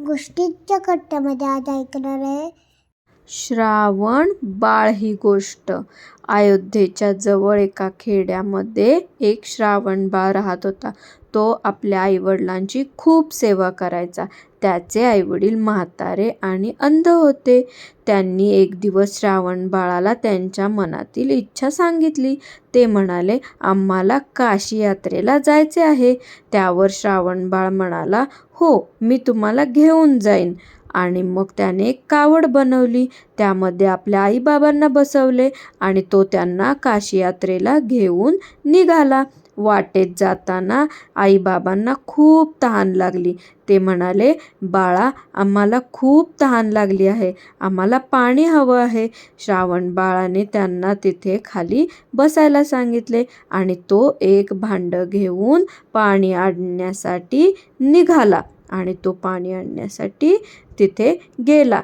गोष्टीच्या कट्ट्यामध्ये आज ऐकणार आहे श्रावण बाळ ही गोष्ट. अयोध्येच्या जवळ एका खेड्यामध्ये एक श्रावण बाळ राहत होता. तो आपल्या आईवडिलांची खूप सेवा करायचा. त्याचे आईवडील म्हातारे आणि अंध होते. त्यांनी एक दिवस श्रावण बाळाला त्यांच्या मनातील इच्छा सांगितली. ते म्हणाले, आम्हाला काशी यात्रेला जायचे आहे. त्यावर श्रावण बाळ म्हणाला, हो, मी तुम्हाला घेऊन जाईन. आणि मग त्याने एक कावड बनवली. त्यामध्ये आपल्या आईबाबांना बसवले आणि तो त्यांना काशी यात्रेला घेऊन निघाला. वाटेत जाताना आईबाबांना खूप तहान लागली. ते म्हणाले, बाळा, आम्हाला खूप तहान लागली आहे. आम्हाला पाणी हवं आहे. श्रावण बाळाने त्यांना तिथे खाली बसायला सांगितले आणि तो एक भांडं घेऊन पाणी आणण्यासाठी निघाला आणि तो पाणी आणण्यासाठी तिथे गेला.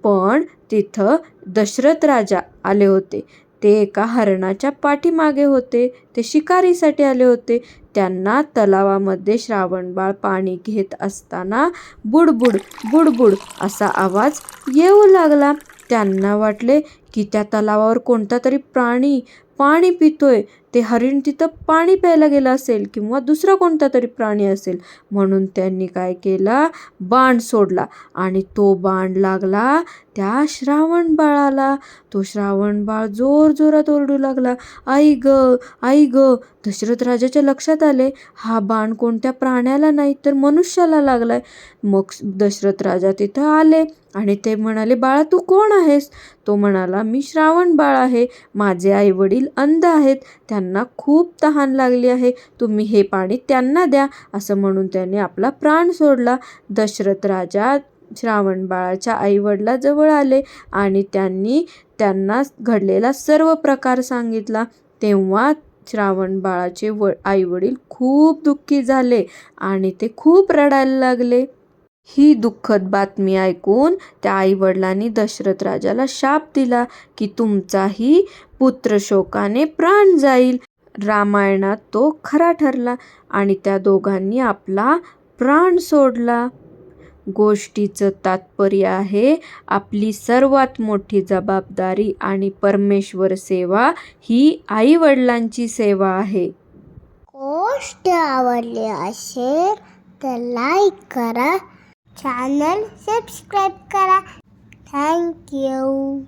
पण तिथं दशरथ राजा आले होते. ते एका हरणाच्या पाठीमागे होते. ते शिकारीसाठी आले होते. त्यांना तलावामध्ये श्रावण बाळ पाणी घेत असताना बुडबुड बुडबुड असा आवाज येऊ लागला. त्यांना वाटले की त्या तलावावर कोणता तरी प्राणी पाणी पितोय. ते हरिण तिथं पाणी प्यायला गेलं असेल किंवा दुसरा कोणता तरी प्राणी असेल. म्हणून त्यांनी काय केला, बाण सोडला आणि तो बाण लागला त्या श्रावण बाळाला. तो श्रावण बाळ जोर जोरात ओरडू लागला, आई ग, आई ग. दशरथ राजाच्या लक्षात आले, हा बाण कोणत्या प्राण्याला नाही तर मनुष्याला लागलाय. मग दशरथ राजा तिथं आले आणि ते म्हणाले, बाळा, तू कोण आहेस? तो म्हणाला, मी श्रावण बाळ आहे. माझे आई वडील अंध आहेत. त्यांना खूप तहान लागली आहे. तुम्ही हे पाणी त्यांना द्या. असं म्हणून त्याने आपला प्राण सोडला. दशरथ राजा श्रावण बाळाच्या आईवडिलाजवळ आले आणि त्यांनी त्यांना घडलेला सर्व प्रकार सांगितला. तेव्हा श्रावण बाळाचे आईवडील खूप दुःखी झाले आणि ते खूप रडायला लागले. ही दुःखद बातमी ऐकून त्या आईवडिलांनी दशरथ राजाला शाप दिला की तुमचाही पुत्र शोकाने प्राण जाईल. रामायणात तो खरा ठरला आणि त्या दोघांनी आपला प्राण सोडला. गोष्टीचं तात्पर्य आहे, आपली सर्वात मोठी जबाबदारी आणि परमेश्वर सेवा ही आईवडिलांची सेवा आहे. गोष्ट आवडली असेल तर लाईक करा, चॅनल सबस्क्राईब करा. थँक्यू.